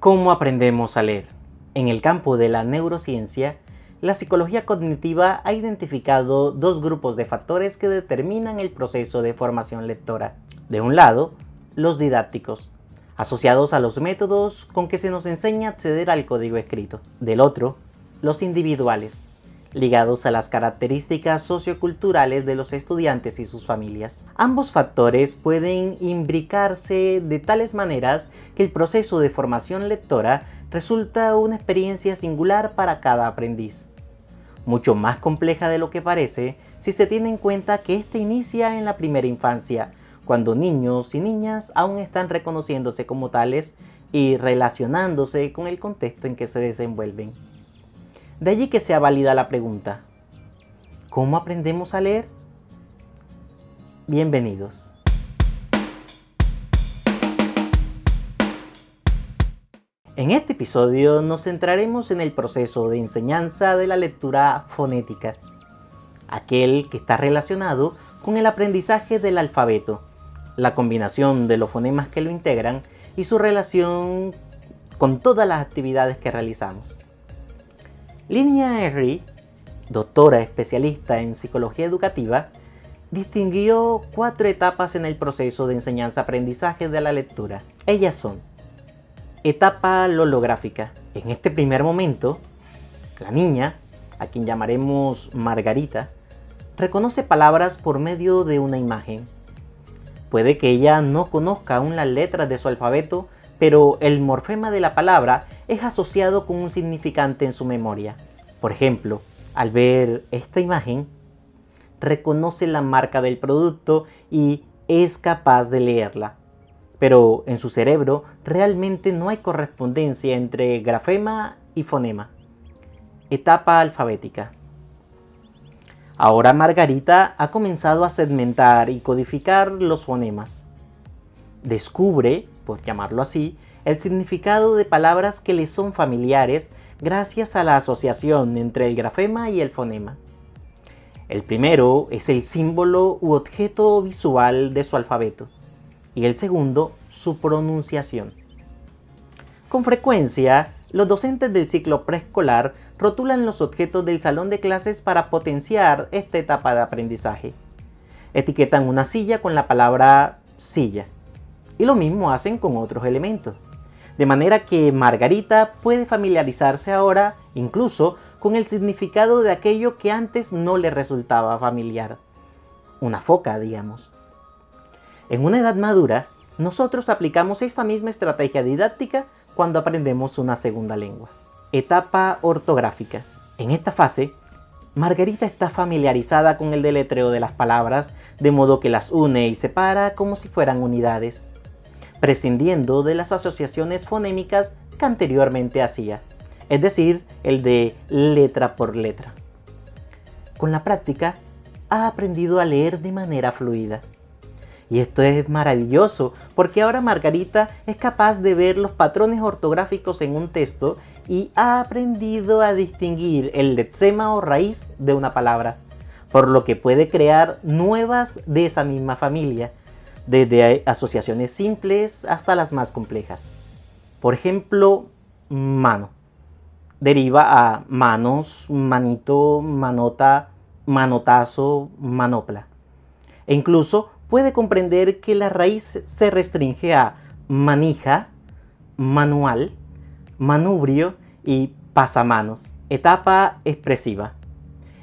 ¿Cómo aprendemos a leer? En el campo de la neurociencia, la psicología cognitiva ha identificado dos grupos de factores que determinan el proceso de formación lectora. De un lado, los didácticos, asociados a los métodos con que se nos enseña a acceder al código escrito. Del otro, los individuales, ligados a las características socioculturales de los estudiantes y sus familias. Ambos factores pueden imbricarse de tales maneras que el proceso de formación lectora resulta una experiencia singular para cada aprendiz. Mucho más compleja de lo que parece si se tiene en cuenta que ésta inicia en la primera infancia, cuando niños y niñas aún están reconociéndose como tales y relacionándose con el contexto en que se desenvuelven. De allí que sea válida la pregunta: ¿cómo aprendemos a leer? Bienvenidos. En este episodio nos centraremos en el proceso de enseñanza de la lectura fonética, aquel que está relacionado con el aprendizaje del alfabeto, la combinación de los fonemas que lo integran y su relación con todas las actividades que realizamos. Linnea Henry, doctora especialista en psicología educativa, distinguió 4 etapas en el proceso de enseñanza-aprendizaje de la lectura. Ellas son: etapa logográfica. En este primer momento, la niña, a quien llamaremos Margarita, reconoce palabras por medio de una imagen. Puede que ella no conozca aún las letras de su alfabeto, pero el morfema de la palabra es asociado con un significante en su memoria. Por ejemplo, al ver esta imagen, reconoce la marca del producto y es capaz de leerla. Pero en su cerebro realmente no hay correspondencia entre grafema y fonema. Etapa alfabética. Ahora Margarita ha comenzado a segmentar y codificar los fonemas. Descubre, por llamarlo así, el significado de palabras que le son familiares gracias a la asociación entre el grafema y el fonema. El primero es el símbolo u objeto visual de su alfabeto y el segundo, su pronunciación. Con frecuencia, los docentes del ciclo preescolar rotulan los objetos del salón de clases para potenciar esta etapa de aprendizaje. Etiquetan una silla con la palabra silla. Y lo mismo hacen con otros elementos. De manera que Margarita puede familiarizarse ahora incluso con el significado de aquello que antes no le resultaba familiar. Una foca, digamos. En una edad madura, nosotros aplicamos esta misma estrategia didáctica cuando aprendemos una segunda lengua. Etapa ortográfica. En esta fase, Margarita está familiarizada con el deletreo de las palabras, de modo que las une y separa como si fueran unidades, prescindiendo de las asociaciones fonémicas que anteriormente hacía, es decir, el de letra por letra. Con la práctica, ha aprendido a leer de manera fluida. Y esto es maravilloso, porque ahora Margarita es capaz de ver los patrones ortográficos en un texto y ha aprendido a distinguir el lexema o raíz de una palabra, por lo que puede crear nuevas de esa misma familia, desde asociaciones simples hasta las más complejas. Por ejemplo, mano. Deriva a manos, manito, manota, manotazo, manopla. E incluso puede comprender que la raíz se restringe a manija, manual, manubrio y pasamanos. Etapa expresiva.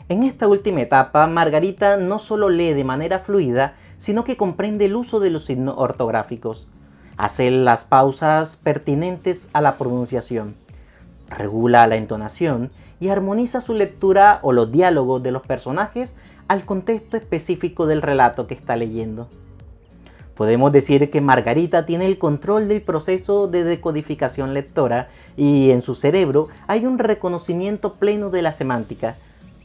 En esta última etapa, Margarita no solo lee de manera fluida, sino que comprende el uso de los signos ortográficos, hace las pausas pertinentes a la pronunciación, regula la entonación y armoniza su lectura o los diálogos de los personajes al contexto específico del relato que está leyendo. Podemos decir que Margarita tiene el control del proceso de decodificación lectora y en su cerebro hay un reconocimiento pleno de la semántica,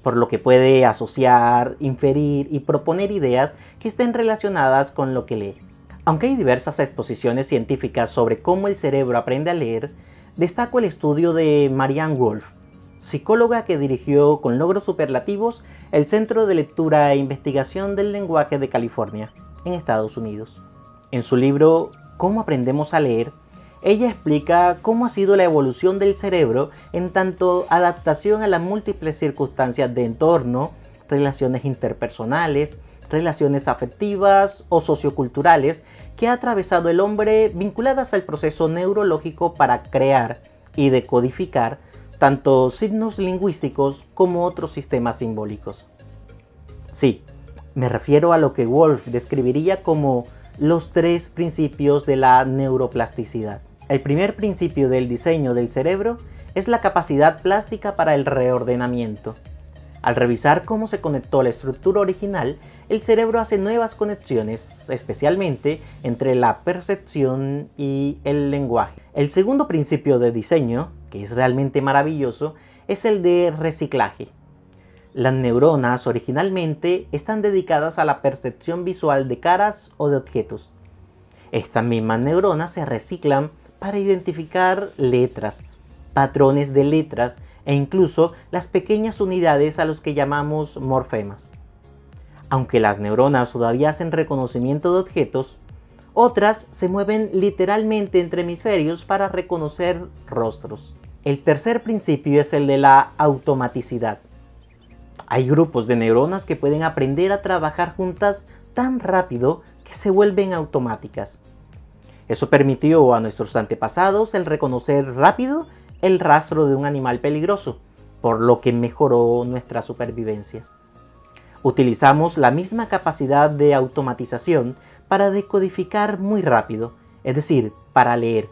por lo que puede asociar, inferir y proponer ideas que estén relacionadas con lo que lee. Aunque hay diversas exposiciones científicas sobre cómo el cerebro aprende a leer, destaco el estudio de Marianne Wolf, psicóloga que dirigió con logros superlativos el Centro de Lectura e Investigación del Lenguaje de California, en Estados Unidos. En su libro ¿Cómo aprendemos a leer?, Ella explica cómo ha sido la evolución del cerebro en tanto adaptación a las múltiples circunstancias de entorno, relaciones interpersonales, relaciones afectivas o socioculturales que ha atravesado el hombre vinculadas al proceso neurológico para crear y decodificar tanto signos lingüísticos como otros sistemas simbólicos. Sí, me refiero a lo que Wolff describiría como los 3 principios de la neuroplasticidad. El primer principio del diseño del cerebro es la capacidad plástica para el reordenamiento. Al revisar cómo se conectó la estructura original, el cerebro hace nuevas conexiones, especialmente entre la percepción y el lenguaje. El segundo principio de diseño, que es realmente maravilloso, es el de reciclaje. Las neuronas originalmente están dedicadas a la percepción visual de caras o de objetos. Estas mismas neuronas se reciclan para identificar letras, patrones de letras e incluso las pequeñas unidades a los que llamamos morfemas. Aunque las neuronas todavía hacen reconocimiento de objetos, otras se mueven literalmente entre hemisferios para reconocer rostros. El tercer principio es el de la automaticidad. Hay grupos de neuronas que pueden aprender a trabajar juntas tan rápido que se vuelven automáticas. Eso permitió a nuestros antepasados el reconocer rápido el rastro de un animal peligroso, por lo que mejoró nuestra supervivencia. Utilizamos la misma capacidad de automatización para decodificar muy rápido, es decir, para leer.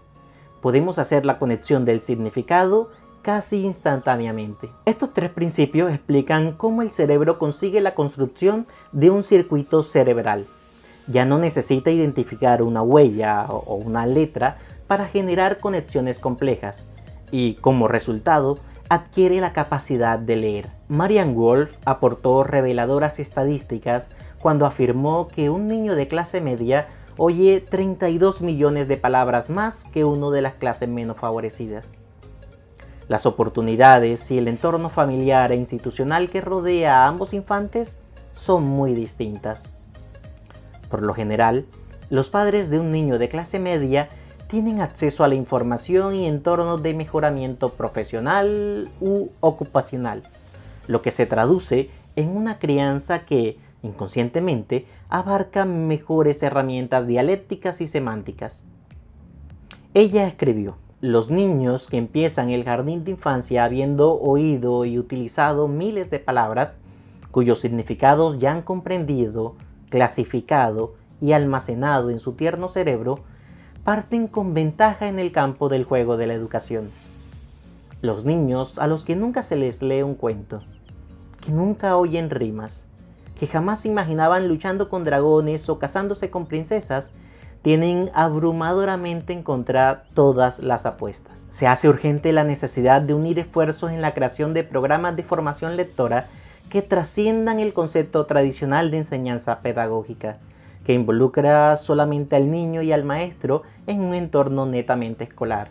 Podemos hacer la conexión del significado casi instantáneamente. Estos 3 principios explican cómo el cerebro consigue la construcción de un circuito cerebral. Ya no necesita identificar una huella o una letra para generar conexiones complejas y, como resultado, adquiere la capacidad de leer. Marianne Wolf aportó reveladoras estadísticas cuando afirmó que un niño de clase media oye 32 millones de palabras más que uno de las clases menos favorecidas. Las oportunidades y el entorno familiar e institucional que rodea a ambos infantes son muy distintas. Por lo general, los padres de un niño de clase media tienen acceso a la información y entornos de mejoramiento profesional u ocupacional, lo que se traduce en una crianza que, inconscientemente, abarca mejores herramientas dialécticas y semánticas. Ella escribió: los niños que empiezan el jardín de infancia habiendo oído y utilizado miles de palabras, cuyos significados ya han comprendido, clasificado y almacenado en su tierno cerebro, parten con ventaja en el campo del juego de la educación. Los niños a los que nunca se les lee un cuento, que nunca oyen rimas, que jamás imaginaban luchando con dragones o casándose con princesas, tienen abrumadoramente en contra todas las apuestas. Se hace urgente la necesidad de unir esfuerzos en la creación de programas de formación lectora que trasciendan el concepto tradicional de enseñanza pedagógica, que involucra solamente al niño y al maestro en un entorno netamente escolar.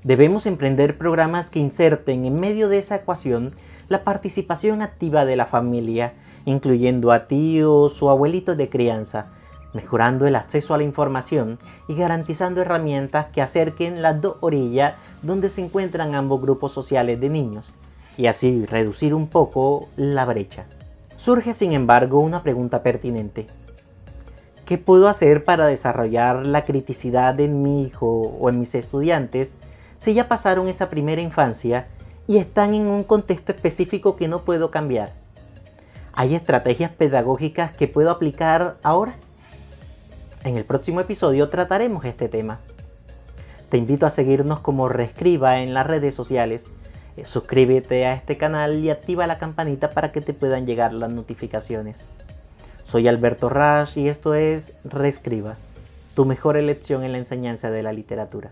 Debemos emprender programas que inserten en medio de esa ecuación la participación activa de la familia, incluyendo a tíos o abuelitos de crianza, mejorando el acceso a la información y garantizando herramientas que acerquen las dos orillas donde se encuentran ambos grupos sociales de niños, y así reducir un poco la brecha. Surge, sin embargo, una pregunta pertinente. ¿Qué puedo hacer para desarrollar la criticidad en mi hijo o en mis estudiantes si ya pasaron esa primera infancia y están en un contexto específico que no puedo cambiar? ¿Hay estrategias pedagógicas que puedo aplicar ahora? En el próximo episodio trataremos este tema. Te invito a seguirnos como Reescriba en las redes sociales. Suscríbete a este canal y activa la campanita para que te puedan llegar las notificaciones. Soy Alberto Rasch y esto es Reescriba, tu mejor elección en la enseñanza de la literatura.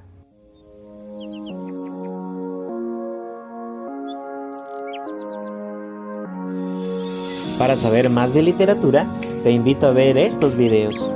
Para saber más de literatura, te invito a ver estos videos.